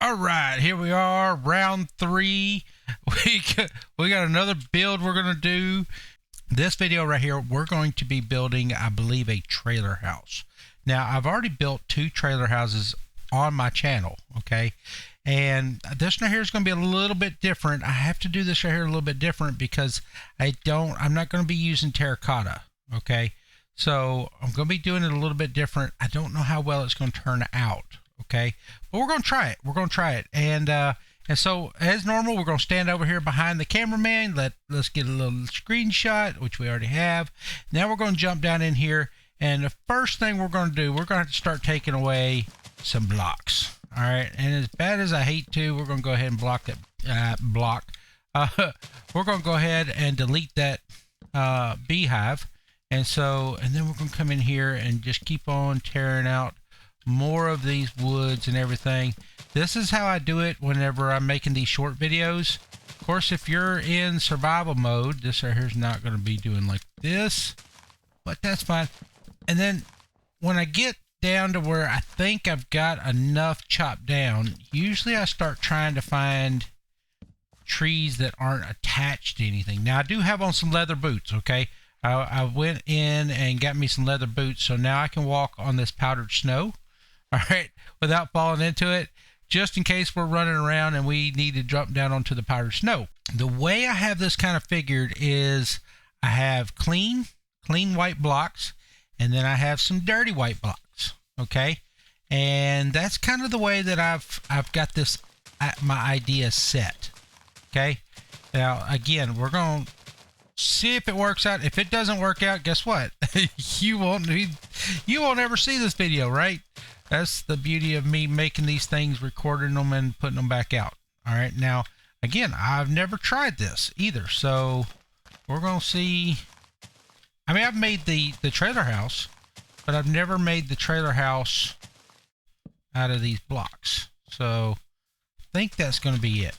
All right, here we are, round 3. We got another build we're going to do. This video right here, we're going to be building, I believe, a trailer house. Now, I've already built 2 trailer houses on my channel, okay? And this right here is going to be a little bit different. I have to do this right here a little bit different because I'm not going to be using terracotta, okay? So I'm going to be doing it a little bit different. I don't know how well it's going to turn out, okay? But we're going to try it. We're going to try it. And so as normal, we're going to stand over here behind the cameraman. Let's get a little screenshot, which we already have. Now we're going to jump down in here. And the first thing we're going to do, we're going to have to start taking away some blocks. All right, and as bad as I hate to, we're going to go ahead and block that block. We're going to go ahead and delete that beehive. And then we're going to come in here and just keep on tearing out more of these woods and everything. This is how I do it whenever I'm making these short videos. Of course, if you're in survival mode, this right here is not going to be doing like this, but that's fine. And then when I get down to where I think I've got enough chopped down, usually I start trying to find trees that aren't attached to anything. Now I do have on some leather boots, okay? I went in and got me some leather boots, so now I can walk on this powdered snow, all right, without falling into it, just in case we're running around and we need to jump down onto the powdered snow. The way I have this kind of figured is I have clean white blocks, and then I have some dirty white blocks, okay? And that's kind of the way that I've got this, my idea set, okay? Now, again, we're going to see if it works out. If it doesn't work out, guess what? you won't ever see this video, right? That's the beauty of me making these things, recording them and putting them back out. All right, now again, I've never tried this either, so we're gonna see. I mean, I've made the trailer house, but I've never made the trailer house out of these blocks, so I think that's gonna be it.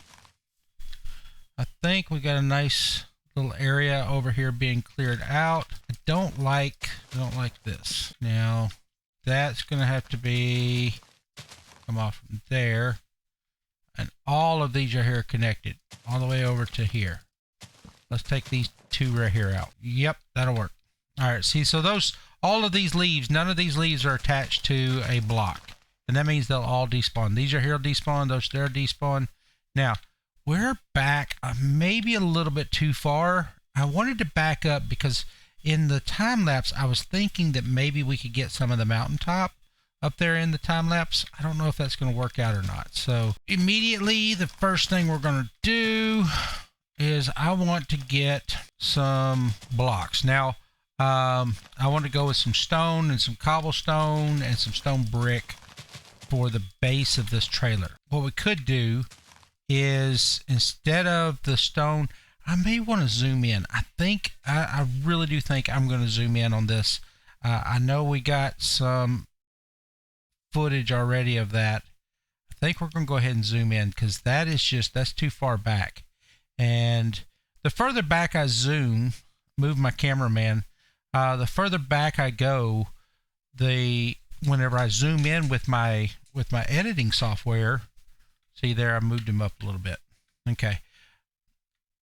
I think we got a nice little area over here being cleared out. I don't like this. Now that's gonna have to be come off from there, and all of these are here connected all the way over to here. Let's take these 2 right here out. Yep, that'll work. All right, see, so all of these leaves, none of these leaves are attached to a block, and that means they'll all despawn. These are here despawn, those there despawn. Now we're back maybe a little bit too far. I wanted to back up because in the time lapse, I was thinking that maybe we could get some of the mountaintop up there in the time lapse. I don't know if that's going to work out or not. So immediately, the first thing we're going to do is I want to get some blocks. Now, I want to go with some stone and some cobblestone and some stone brick for the base of this trailer. What we could do is, instead of the stone, I may want to zoom in. I really do think I'm going to zoom in on this. I know we got some footage already of that. I think we're going to go ahead and zoom in because that's too far back. And the further back I zoom, move my cameraman, the further back I go, whenever I zoom in with my editing software, see there, I moved him up a little bit. Okay.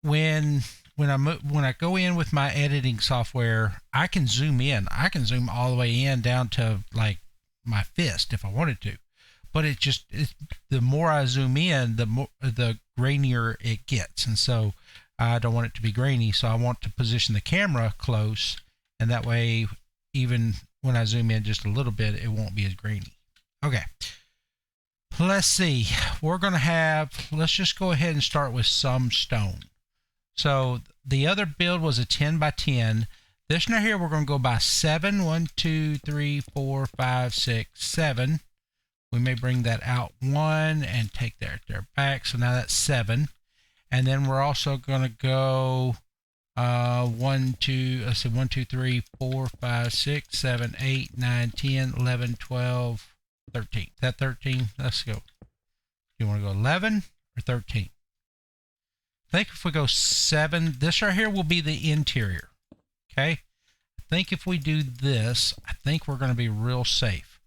When I go in with my editing software, I can zoom in. I can zoom all the way in down to like my fist if I wanted to. But the more I zoom in, the grainier it gets. And so I don't want it to be grainy. So I want to position the camera close, and that way, even when I zoom in just a little bit, it won't be as grainy. Okay. Let's see. Let's just go ahead and start with some stone. So the other build was a 10 by 10. This one right here, we're going to go by 7. 1, 2, 3, 4, 5, 6, 7. We may bring that out 1 and take there back. So now that's 7. And then we're also going to go 1, 2, 3, 4, 5, 6, 7, 8, 9, 10, 11, 12, 13. Is that 13? Let's go. You want to go 11 or 13? I think if we go 7, this right here will be the interior. Okay. I think if we do this, I think we're going to be real safe.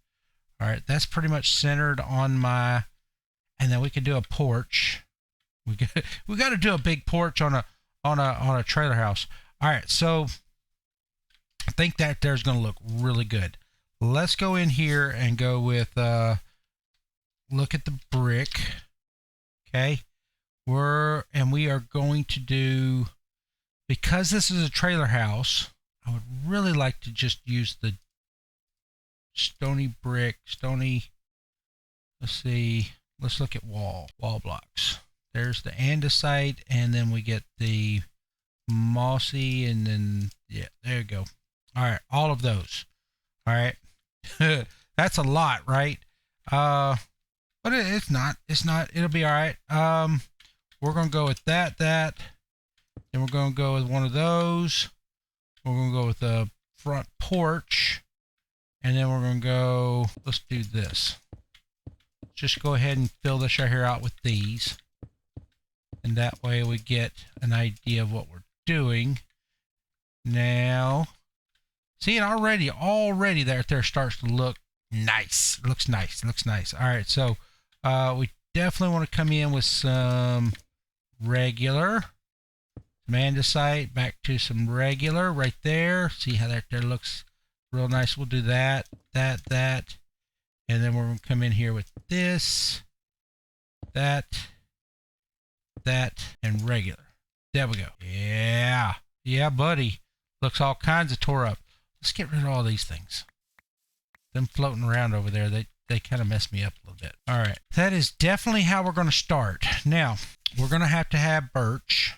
All right, that's pretty much centered on my and then we can do a porch. We got to do a big porch on a trailer house. All right, so I think that there's going to look really good. Let's go in here and go with look at the brick. Okay, we are going to do, because this is a trailer house, I would really like to just use the stony brick, let's see, let's look at wall blocks. There's the andesite, and then we get the mossy, and then, yeah, there you go. All right, all of those. All right. That's a lot, right? But it's not, it'll be all right. We're going to go with that, then we're going to go with one of those. We're going to go with the front porch, and then we're going to go, let's do this. Just go ahead and fill this right here out with these. And that way we get an idea of what we're doing. Now, see it already there starts to look nice. It looks nice. All right, so we definitely want to come in with some regular, some andesite, back to some regular right there. See how that there looks real nice. We'll do that, and then we're going to come in here with this, that, and regular. There we go. Yeah, buddy. Looks all kinds of tore up. Let's get rid of all these things. Them floating around over there, they kind of mess me up a little bit. All right, that is definitely how we're going to start. Now, we're going to have birch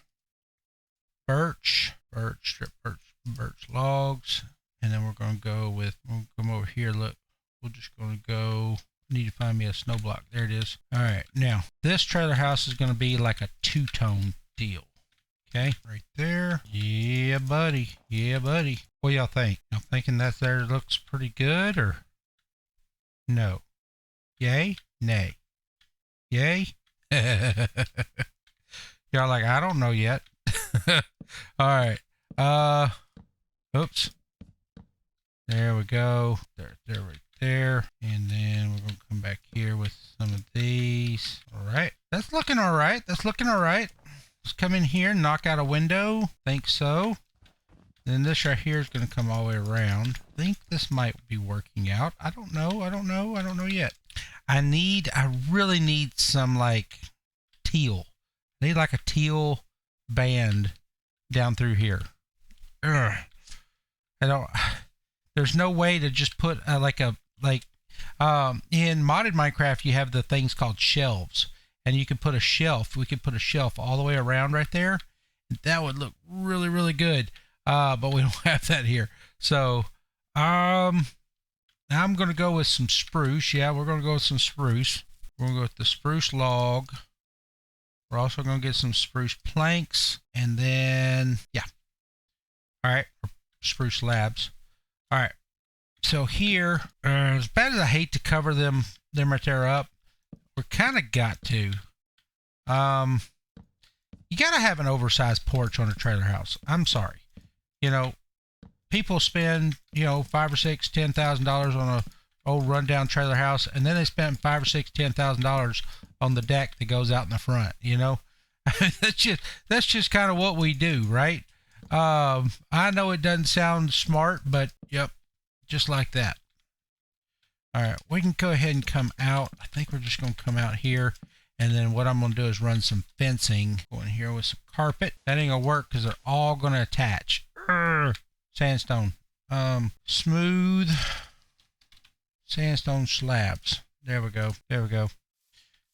logs, and then we're going to go with, we'll come over here, look, we're just going to go, need to find me a snow block. There it is. All right, now, this trailer house is going to be like a two-tone deal. Okay, right there. Yeah, buddy. What y'all think? Y'all thinking that there looks pretty good, or no? Yay? Nay? Yay? Y'all like, I don't know yet. All right. Oops. There we go. There, right there. And then we're going to come back here with some of these. All right. That's looking all right. Let's come in here and knock out a window. Think so. Then this right here is going to come all the way around. I think this might be working out. I don't know yet. I really need some like teal. I need like a teal band down through here. Ugh. There's no way to just put in modded Minecraft you have the things called shelves, and you can put a shelf. We could put a shelf all the way around right there. That would look really, really good. But we don't have that here. So, I'm going to go with some spruce. Yeah, we're going to go with some spruce. We're going to go with the spruce log. We're also going to get some spruce planks. And then, yeah. All right. Spruce slabs. All right. So here, as bad as I hate to cover them right there up, we're kind of got to. You got to have an oversized porch on a trailer house. I'm sorry. You know, people spend, $5,000 or $10,000 on a old rundown trailer house, and then they spend $5,000 or $10,000 on the deck that goes out in the front. That's just kind of what we do, right? I know it doesn't sound smart, but yep, just like that. All right, we can go ahead and come out. I think we're just going to come out here, and then what I'm going to do is run some fencing. Go in here with some carpet. That ain't going to work because they're all going to attach. Sandstone. Smooth sandstone slabs. There we go.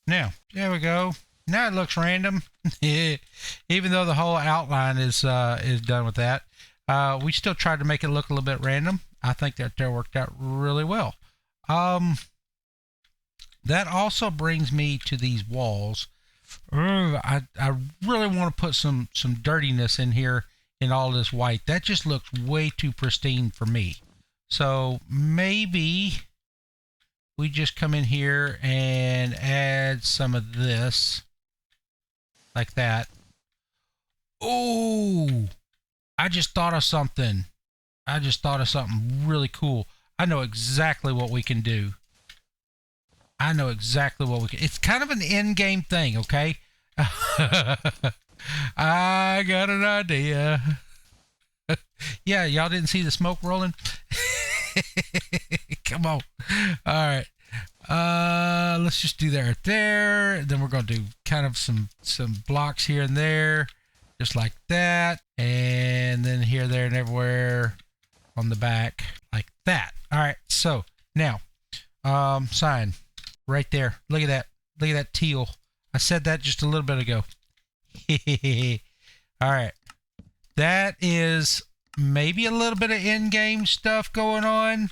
Now, there we go. Now it looks random. Even though the whole outline is done with that. We still tried to make it look a little bit random. I think that worked out really well. That also brings me to these walls. I really want to put some dirtiness in here in all this white. That just looks way too pristine for me. So maybe we just come in here and add some of this like that. Oh, I just thought of something really cool. I know exactly what we can do. I know exactly what we can. It's kind of an end game thing, okay? I got an idea. Yeah, y'all didn't see the smoke rolling? Come on. All right. Let's just do that right there. Then we're going to do kind of some blocks here and there, just like that. And then here, there, and everywhere on the back, like that. All right. So now, sign right there. Look at that. Look at that teal. I said that just a little bit ago. All right. That is maybe a little bit of in-game stuff going on,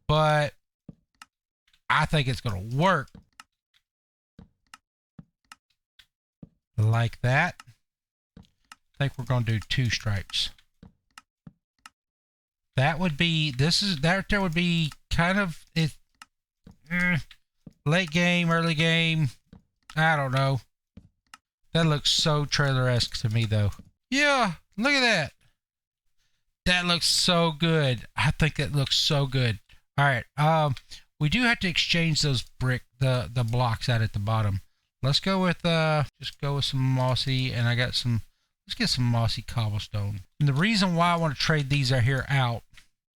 but I think it's going to work. Like that. I think we're going to do 2 stripes. That would be, that there would be kind of, late game, early game. I don't know. That looks so trailer-esque to me, though. Yeah, look at that. That looks so good. I think that looks so good. All right. We do have to exchange those the blocks out at the bottom. Let's go with just go with some mossy, and I got some. Let's get some mossy cobblestone. And the reason why I want to trade these right here out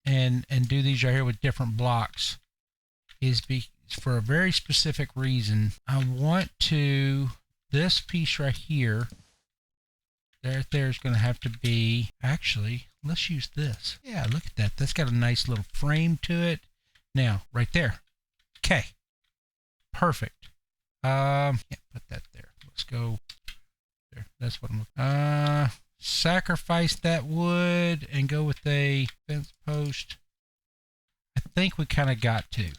and do these right here with different blocks is for a very specific reason. I want to, this piece right here, there is going to have to be, actually, let's use this. Yeah, look at that. That's got a nice little frame to it. Now, right there. Okay. Perfect. Can't put that there. Let's go there. That's what I'm looking. Sacrifice that wood and go with a fence post. I think we kind of got to.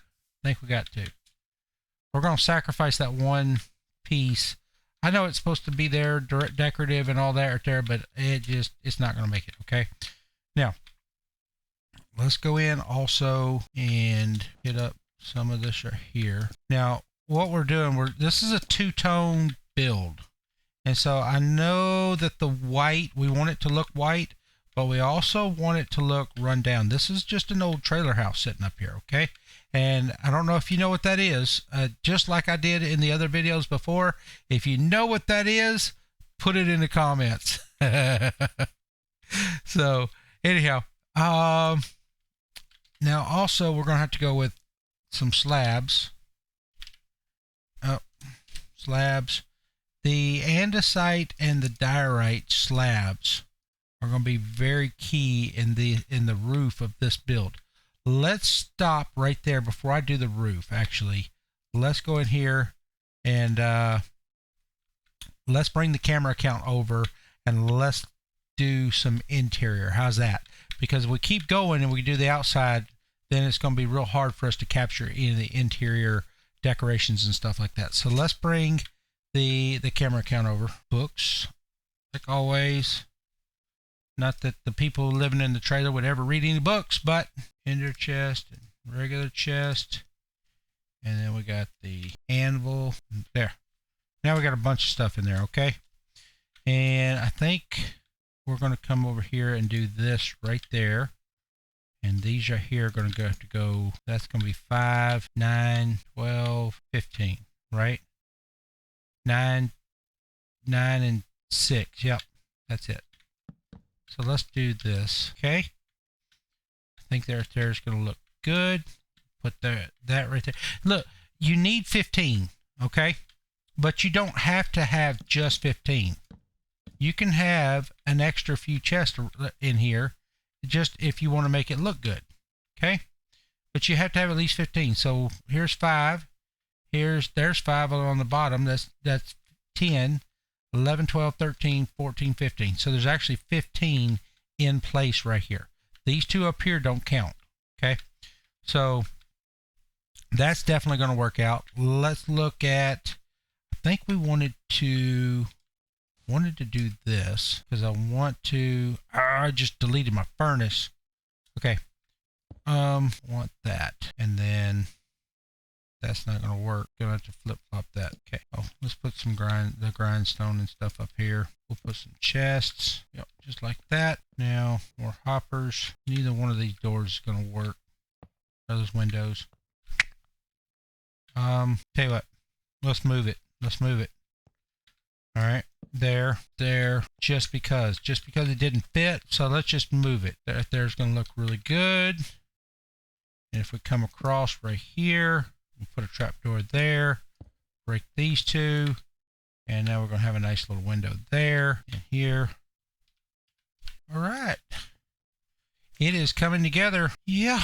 We're going to sacrifice that one piece. I know it's supposed to be there, decorative and all that right there, but it's not going to make it, okay? Now, let's go in also and hit up some of this right here. Now, what we're doing, this is a 2-tone build. And so I know that the white, we want it to look white, but we also want it to look run down. This is just an old trailer house sitting up here, okay? And I don't know if you know what that is. Just like I did in the other videos before, if you know what that is, put it in the comments. So, anyhow, now also we're going to have to go with some slabs. Slabs. The andesite and the diorite slabs are going to be very key in the roof of this build. Let's stop right there before I do the roof. Actually, let's go in here and let's bring the camera count over and let's do some interior. How's that? Because if we keep going and we do the outside, then it's going to be real hard for us to capture any of the interior decorations and stuff like that. So let's bring the camera count over. Books, like always. Not that the people living in the trailer would ever read any books, but ender chest and regular chest. And then we got the anvil. There. Now we got a bunch of stuff in there, okay? And I think we're going to come over here and do this right there. And these right here are going to have to go, that's going to be 5, 9, 12, 15, right? 9, and 6. Yep, that's it. So let's do this, okay? I think there is going to look good. Put that right there. Look, you need 15, okay? But you don't have to have just 15. You can have an extra few chests in here, just if you want to make it look good, okay? But you have to have at least 15. So here's 5. There's 5 on the bottom. That's 10. 11, 12, 13, 14, 15. So there's actually 15 in place right here. These two up here don't count, okay? So that's definitely going to work out. Let's look at, I think we wanted to do this because I want to, I just deleted my furnace. Okay. Want that. And then that's not going to work. Gonna have to flip-flop that. Okay. Oh, let's put some grindstone and stuff up here. We'll put some chests. Yep, just like that. Now, more hoppers. Neither one of these doors is going to work. Those windows. Tell you what, let's move it. Let's move it. All right, there, just because it didn't fit, so let's just move it. That there's going to look really good. And if we come across right here, we'll put a trapdoor there, break these two, and now we're going to have a nice little window there and here. All right, it is coming together. Yeah,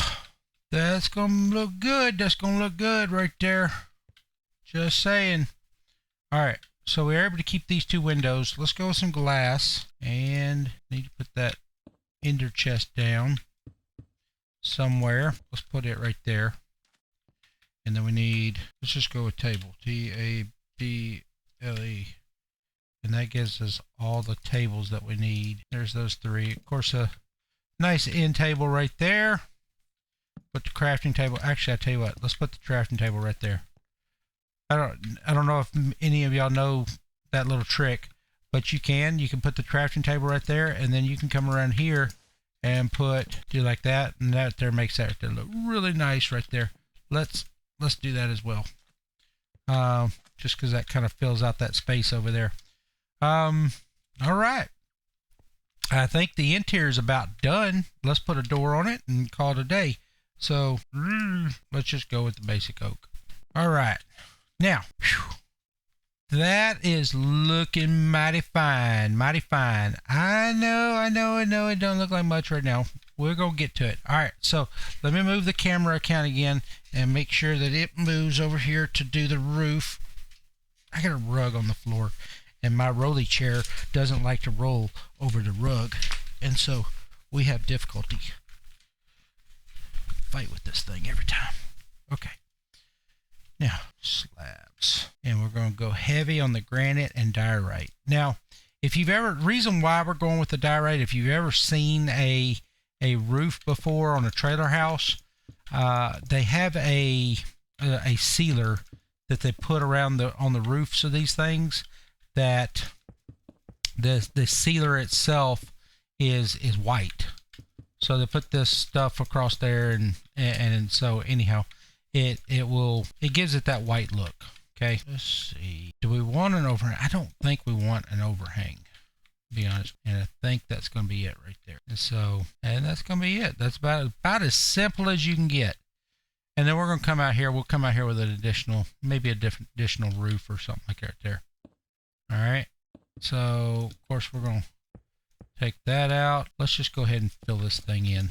that's going to look good. That's going to look good right there. Just saying. All right. So we're able to keep these two windows. Let's go with some glass, and need to put that ender chest down somewhere. Let's put it right there. And then we need, let's just go with table, Table. And that gives us all the tables that we need. There's those three. Of course, a nice end table right there. Put the crafting table. Actually, I tell you what, let's put the crafting table right there. I don't know if any of y'all know that little trick, but you can put the crafting table right there, and then you can come around here and do like that, and that there makes that look really nice right there. Let's do that as well, just because that kind of fills out that space over there. All right, I think the interior is about done. Let's put a door on it and call it a day. So let's just go with the basic oak. All right. Now, that is looking mighty fine, mighty fine. I know, it don't look like much right now. We're going to get to it. All right, so let me move the camera account again and make sure that it moves over here to do the roof. I got a rug on the floor, and my rolly chair doesn't like to roll over the rug, and so we have difficulty. Fight with this thing every time. Okay. Now, slabs. And we're going to go heavy on the granite and diorite. Now, if you've ever, reason why we're going with the diorite, if you've ever seen a roof before on a trailer house, they have a sealer that they put around on the roofs of these things, that the sealer itself is white. So they put this stuff across there, and so anyhow, it gives it that white look. Okay, let's see. Do we want an overhang? I don't think we want an overhang, to be honest. And I think that's going to be it right there. And that's going to be it. That's about as simple as you can get. And then we're going to come out here. We'll come out here with an additional, maybe a different additional roof or something like that there. All right. So of course we're going to take that out. Let's just go ahead and fill this thing in.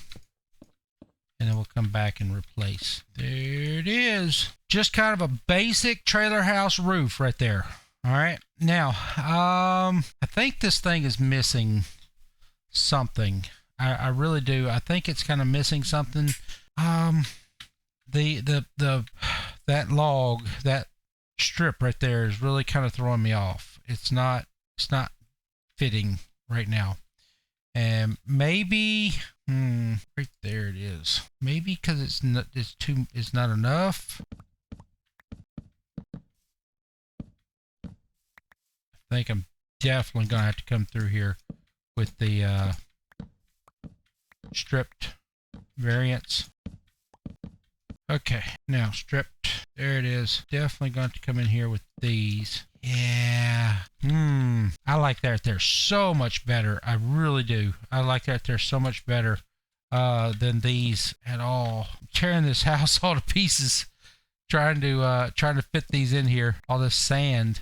And then we'll come back and replace. There it is. Just kind of a basic trailer house roof right there. All right. Now, I think this thing is missing something. I really do. I think it's kind of missing something. That log, that strip right there is really kind of throwing me off. It's not fitting right now. And maybe right there it is. Maybe because it's not enough. I think I'm definitely gonna have to come through here with the stripped variants. Okay, now stripped. There it is. Definitely going to come in here with these. Yeah. I like that there so much better. I really do. I like that there so much better than these at all. I'm tearing this house all to pieces, trying to fit these in here. All this sand.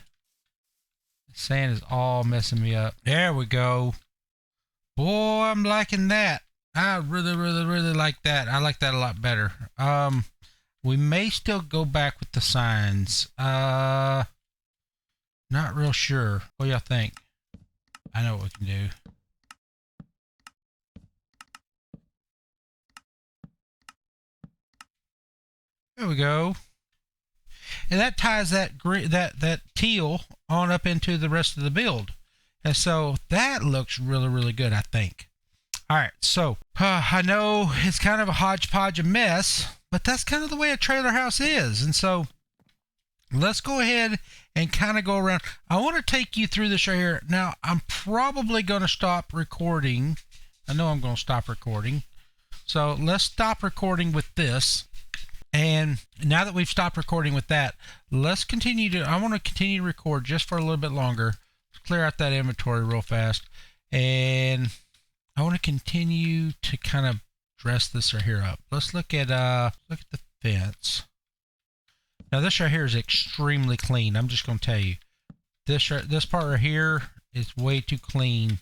Sand is all messing me up. There we go. Boy, I'm liking that. I really, really, really like that. I like that a lot better. We may still go back with the signs. Not real sure. What do y'all think? I know what we can do. There we go. And that ties that teal on up into the rest of the build. And so that looks really, really good, I think. All right, so I know it's kind of a hodgepodge of mess, but that's kind of the way a trailer house is. And so let's go ahead and kind of go around. I want to take you through this right here. Now, I'm probably going to stop recording. I know I'm going to stop recording. So let's stop recording with this. And now that we've stopped recording with that, let's continue to, I want to continue to record just for a little bit longer. Let's clear out that inventory real fast. And I want to continue to kind of dress this right here up. Let's look at the fence. Now this right here is extremely clean. I'm just going to tell you. This part right here is way too clean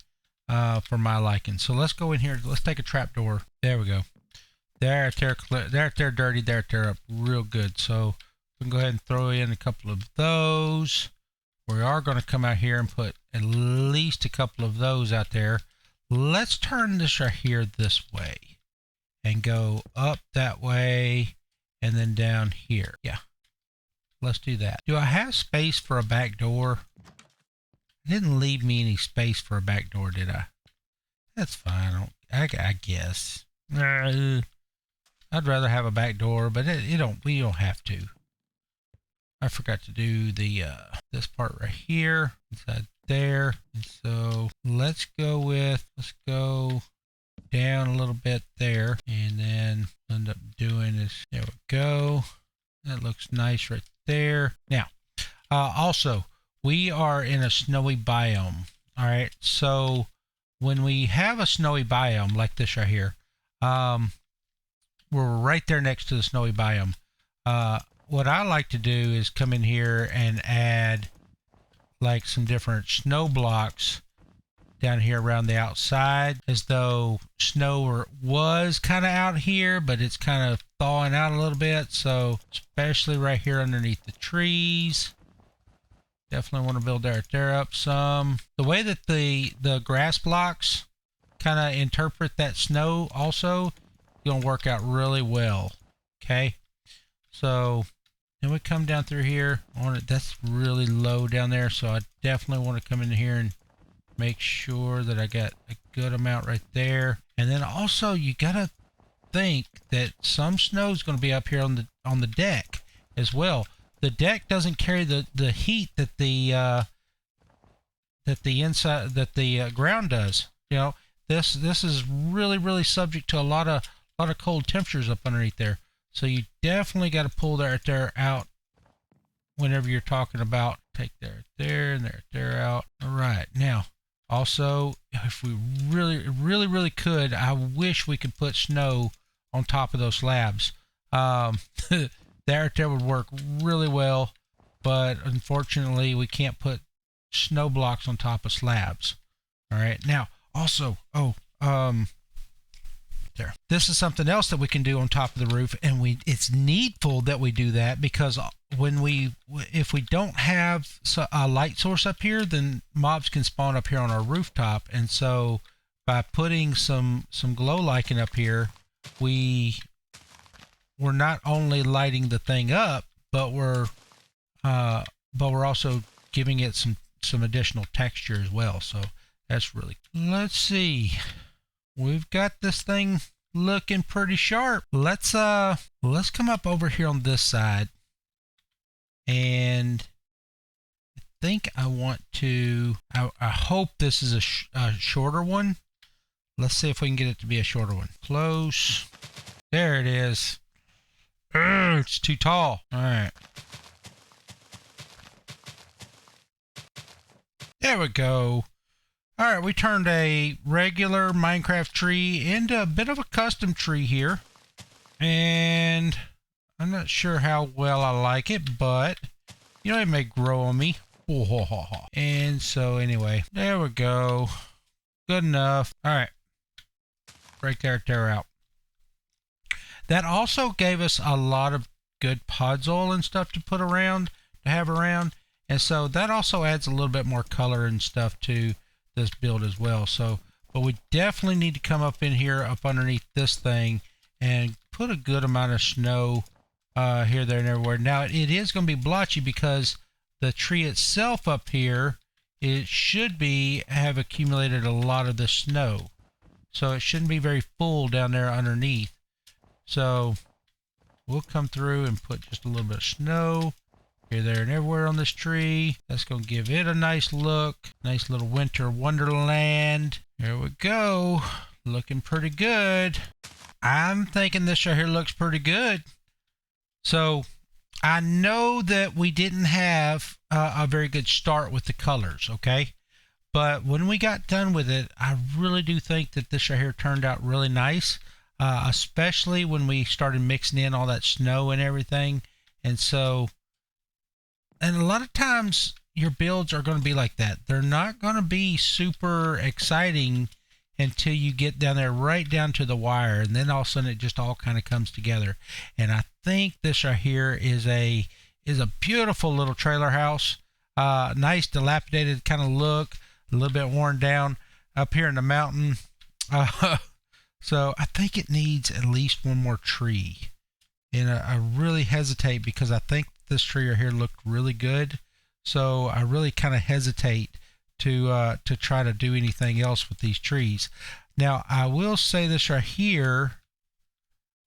for my liking. So let's go in here. Let's take a trapdoor. There we go. There, dirty. There, tear up real good. So we can go ahead and throw in a couple of those. We are going to come out here and put at least a couple of those out there. Let's turn this right here this way and go up that way and then down here. Yeah, let's do that. Do I have space for a back door? It didn't leave me any space for a back door, did I? That's fine. I guess. I'd rather have a back door, but we don't have to. I forgot to do the this part right here inside there. And so let's go down a little bit there, and then end up doing this. There we go. That looks nice right there. Now, also we are in a snowy biome. All right, so when we have a snowy biome like this right here, we're right there next to the snowy biome. What I like to do is come in here and add like some different snow blocks down here around the outside, as though snow was kind of out here, but it's kind of thawing out a little bit. So especially right here underneath the trees, definitely want to build there up some. The way that the grass blocks kind of interpret that snow also gonna work out really well. Okay, so then we come down through here on it. That's really low down there, so I definitely want to come in here and make sure that I got a good amount right there. And then also you gotta think that some snow is going to be up here on the deck as well. The deck doesn't carry the heat that the ground does. You know, this is really subject to a lot of cold temperatures up underneath there. So you definitely got to pull that there out whenever you're talking about take there and there out. All right, now also if we really could, I wish we could put snow on top of those slabs. There would work really well, but unfortunately we can't put snow blocks on top of slabs. All right, now also there. This is something else that we can do on top of the roof, and it's needful that we do that, because if we don't have a light source up here, then mobs can spawn up here on our rooftop. And so by putting some glow lichen up here, we're not only lighting the thing up, but we're also giving it some additional texture as well. So that's really cool. Let's see. We've got this thing looking pretty sharp. Let's come up over here on this side, and I think I want to. I hope this is a shorter one. Let's see if we can get it to be a shorter one. Close. There it is. It's too tall. All right. There we go. All right, we turned a regular Minecraft tree into a bit of a custom tree here. And I'm not sure how well I like it, but, you know, it may grow on me. And so anyway, there we go. Good enough. All right. Right there, tear out. That also gave us a lot of good podzol and stuff to have around. And so that also adds a little bit more color and stuff to this build as well. So, but we definitely need to come up in here, up underneath this thing, and put a good amount of snow here, there, and everywhere. Now it is going to be blotchy because the tree itself up here, it should have accumulated a lot of the snow, so it shouldn't be very full down there underneath. So we'll come through and put just a little bit of snow here, there, and everywhere on this tree. That's going to give it a nice look. Nice little winter wonderland. There we go. Looking pretty good. I'm thinking this right here looks pretty good. So I know that we didn't have a very good start with the colors, okay? But when we got done with it, I really do think that this right here turned out really nice, especially when we started mixing in all that snow and everything. And so, and a lot of times your builds are going to be like that. They're not going to be super exciting until you get down there, right down to the wire, and then all of a sudden it just all kind of comes together. And I think this right here is a beautiful little trailer house. Nice dilapidated kind of look, a little bit worn down up here in the mountain. So I think it needs at least one more tree. And I really hesitate because I think this tree right here looked really good. So I really kind of hesitate to try to do anything else with these trees. Now I will say this right here.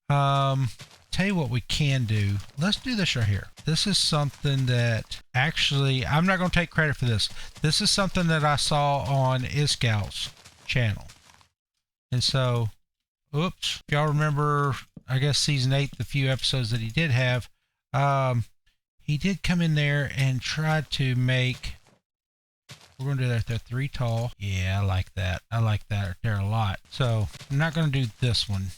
Tell you what we can do. Let's do this right here. This is something that actually I'm not going to take credit for this. This is something that I saw on Iscal's channel. And so, oops, if y'all remember, I guess season 8, the few episodes that he did have, he did come in there and try to make, we're going to do that there, 3 tall. Yeah, I like that. I like that right there a lot. So I'm not going to do this one.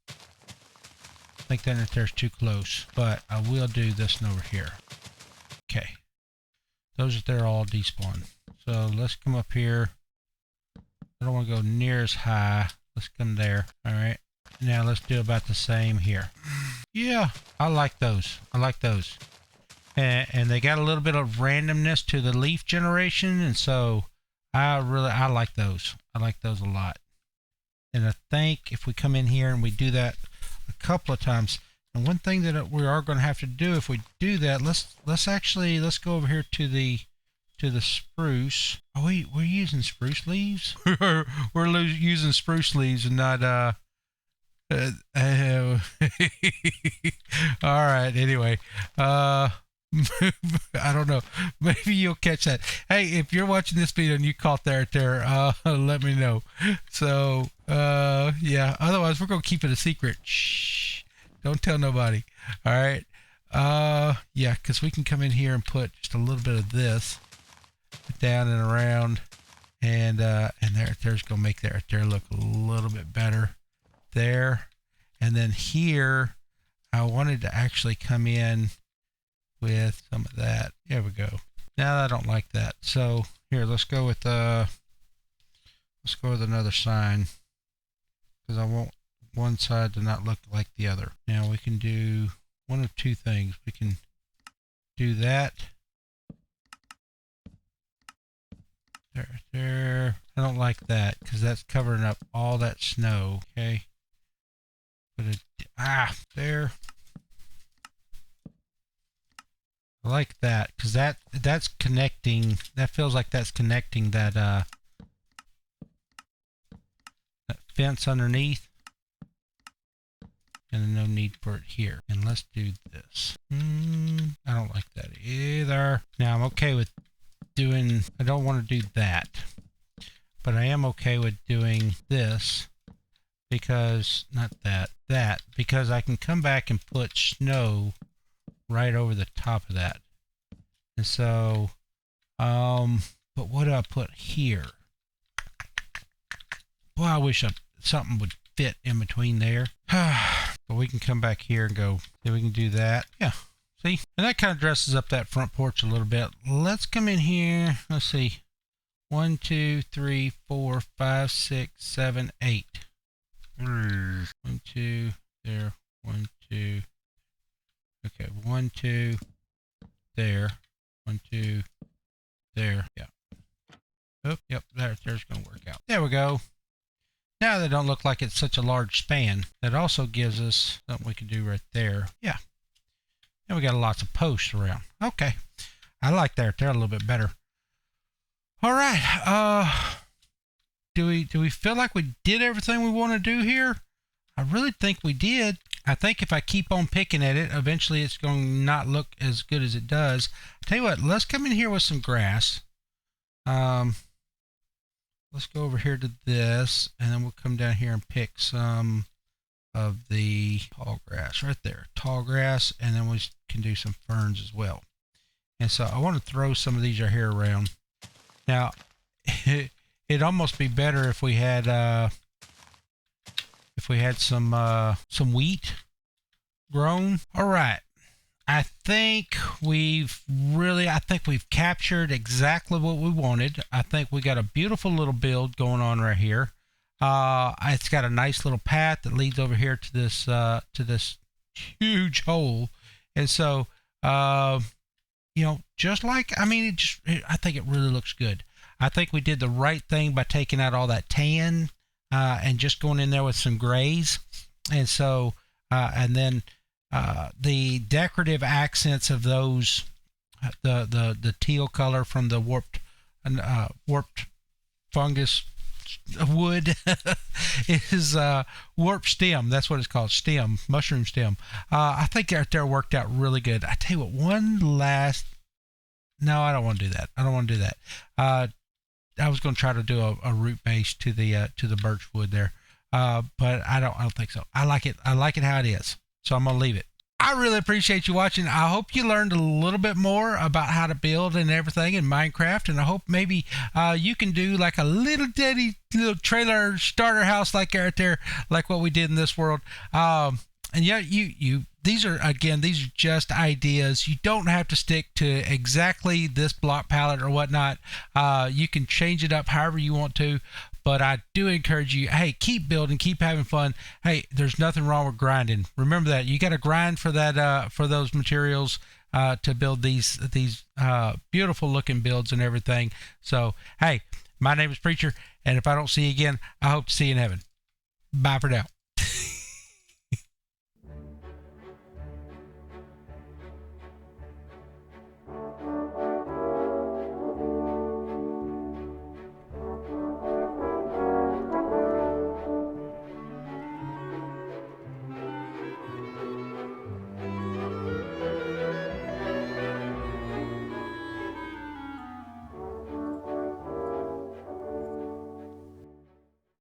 I think that right there's too close, but I will do this one over here. Okay. Those are there all despawn. So let's come up here. I don't want to go near as high. Let's come there. All right. Now let's do about the same here. Yeah, I like those. I like those. And they got a little bit of randomness to the leaf generation, and so I like those. I like those a lot. And I think if we come in here and we do that a couple of times, and one thing that we are going to have to do if we do that, let's go over here to the spruce. Oh, we're using spruce leaves. We're using spruce leaves and not all right. Anyway, I don't know. Maybe you'll catch that. Hey, if you're watching this video and you caught that there, let me know. So, yeah. Otherwise, we're gonna keep it a secret. Shh. Don't tell nobody. All right. Yeah, because we can come in here and put just a little bit of this down and around, and there's gonna make that right there look a little bit better. There, and then here, I wanted to actually come in with some of that. There we go. Now I don't like that. So here, let's go with another sign, because I want one side to not look like the other. Now we can do one of two things. We can do that. There. I don't like that because that's covering up all that snow. Okay. There. I like that because that's connecting. That feels like that's connecting that fence underneath, and no need for it here. And let's do this. I don't like that either. Now I'm okay with doing. I don't want to do that, but I am okay with doing this because because I can come back and put snow right over the top of that. And so, but what do I put here? Boy, I wish something would fit in between there. But we can come back here and go, then we can do that. Yeah, see? And that kind of dresses up that front porch a little bit. Let's come in here. Let's see. 1, 2, 3, 4, 5, 6, 7, 8. 1, 2, there. 1, 2. Okay, 1, 2, there. 1, 2, there. Yeah. Oh, yep, there's going to work out. There we go. Now they don't look like it's such a large span. That also gives us something we can do right there. Yeah. And we got lots of posts around. Okay. I like that there a little bit better. All right. Do we feel like we did everything we want to do here? I really think we did. I think if I keep on picking at it, eventually it's going to not look as good as it does. Tell you what, let's come in here with some grass. Let's go over here to this, and then we'll come down here and pick some of the tall grass right there, tall grass, and then we can do some ferns as well. And so I want to throw some of these right here around. Now, it'd almost be better if we had some wheat grown. All right. I think we've captured exactly what we wanted. I think we got a beautiful little build going on right here. It's got a nice little path that leads over here to this huge hole, and so just like I think it really looks good. I think we did the right thing by taking out all that tan and just going in there with some grays, and so and then. The decorative accents of those, the teal color from the warped fungus wood is warped stem. That's what it's called, stem, mushroom stem. I think right there worked out really good. I tell you what, no, I don't want to do that. I was going to try to do a root base to the birch wood there, but I don't think so. I like it how it is. So I'm going to leave it. I really appreciate you watching. I hope you learned a little bit more about how to build and everything in Minecraft. And I hope maybe you can do like a little trailer starter house like right there, like what we did in this world. And yeah, these are just ideas. You don't have to stick to exactly this block palette or whatnot. You can change it up however you want to. But I do encourage you, hey, keep building, keep having fun. Hey, there's nothing wrong with grinding. Remember that. You got to grind for that, for those materials to build these beautiful looking builds and everything. So, hey, my name is Preacher, and if I don't see you again, I hope to see you in heaven. Bye for now.